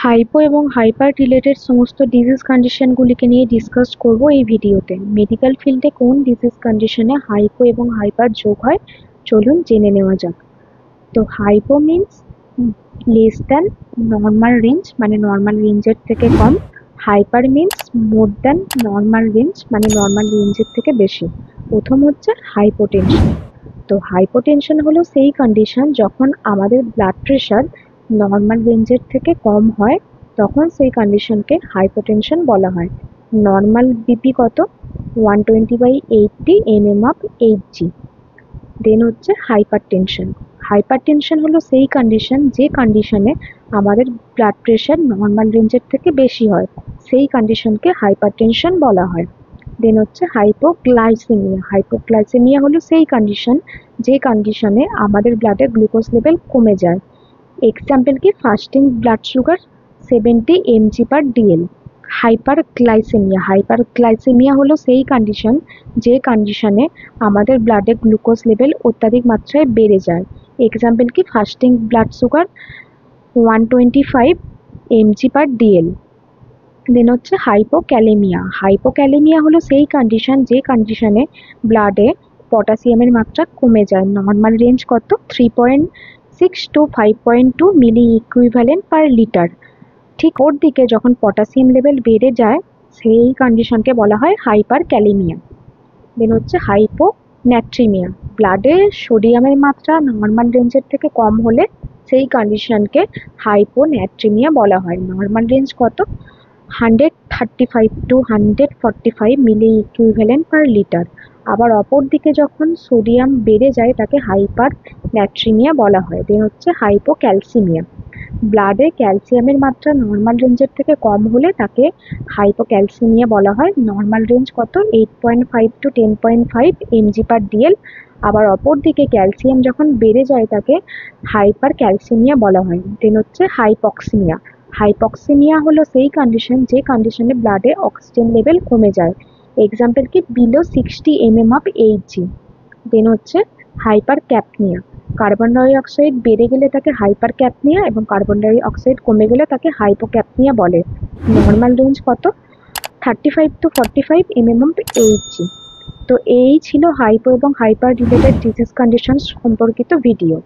Hypo এবং hyper related সমস্ত disease কন্ডিশনগুলিকে নিয়ে ডিসকাস করব এই ভিডিওতে। মেডিকেল ফিল্ডে কোন ডিজিজ কন্ডিশনে হাইপো এবং হাইপার যোগ হয় চলুন জেনে নেওয়া যাক। তো hypo means less than normal range, মানে নর্মাল রেঞ্জের থেকে কম। Hyper means more than normal range, মানে নর্মাল রেঞ্জের থেকে বেশি। প্রথম হচ্ছে হাইপোটেনশন। তো হাইপোটেনশন হলো সেই কন্ডিশন যখন আমাদের ব্লাড প্রেশার নর্মাল রেঞ্জের থেকে কম হয়, তখন সেই কন্ডিশনকে হাইপোটেনশন বলা হয়। নর্মাল বিপি কত? 120/80 mm/Hg। দেন হচ্ছে হাইপার টেনশন। হাইপার টেনশন হলো সেই কন্ডিশন যে কন্ডিশনে আমাদের ব্লাড প্রেশার নর্মাল রেঞ্জের থেকে বেশি হয়, সেই কন্ডিশনকে হাইপার টেনশন বলা হয়। দেন হচ্ছে হাইপোগ্লাইসেমিয়া। হাইপোগ্লাইসেমিয়া হলো সেই কন্ডিশন যে কন্ডিশনে আমাদের ব্লাডে গ্লুকোজ লেভেল কমে যায়। এক্সাম্পল কি? Fasting blood sugar 70 mg/dl। Hyperglycaemia হলো সেই কন্ডিশন যে কন্ডিশনে আমাদের ব্লাডে গ্লুকোজ লেভেল অত্যাধিক মাত্রায় বেড়ে যায়। এক্সাম্পল কি? Fasting blood sugar 125 mg/dl। দেন হচ্ছে হাইপোক্যালেমিয়া। হাইপোক্যালেমিয়া হলো সেই কন্ডিশন যে কন্ডিশনে ব্লাডে পটাশিয়ামের মাত্রা কমে যায়। নর্মাল রেঞ্জ কত? 3.6 to 5.2 milliequivalent per litre. ঠিক ওর দিকে যখন পটাশিয়াম লেভেল বেড়ে যায়, সেই কন্ডিশনকে বলা হয় হাইপারক্যালেমিয়া। দেন হচ্ছে হাইপোন্যাট্রিমিয়া। ব্লাডে সোডিয়ামের মাত্রা নর্মাল রেঞ্জের থেকে কম হলে সেই কন্ডিশনকে হাইপোন্যাট্রিমিয়া বলা হয়। নর্মাল রেঞ্জ কত? 135 to 145 milliequivalent per litre. আবার অপর দিকে যখন সোডিয়াম বেড়ে যায় তাকে হাইপার ন্যাট্রিমিয়া বলা হয়। দেন হচ্ছে হাইপোক্যালসিমিয়া। ব্লাডে ক্যালসিয়ামের মাত্রা নর্মাল রেঞ্জের থেকে কম হলে তাকে হাইপোক্যালসিমিয়া বলা হয়। নর্মাল রেঞ্জ কত? 8.5 to 10.5 mg/dl। আবার অপর দিকে ক্যালসিয়াম যখন বেড়ে যায় তাকে হাইপার ক্যালসিমিয়া বলা হয়। দেন হচ্ছে হাইপক্সিমিয়া। হাইপক্সিমিয়া হলো সেই কন্ডিশন যে কন্ডিশনে ব্লাডে অক্সিজেন লেভেল কমে যায়। এক্সাম্পল কি? Below 60 mm/Hg। দেন হচ্ছে hyper capnia. Carbon die oxide বেড়ে গেলে তাকে হাইপার ক্যাপনিয়া এবং কার্বন ডাই অক্সাইড কমে গেলে তাকে হাইপোক্যাপনিয়া বলে। নর্মাল রেঞ্জ কত? 35 to 45 mm/Hg। তো এই ছিল হাইপো এবং হাইপার রিলেটেড ডিজিজ কন্ডিশন সম্পর্কিত ভিডিও।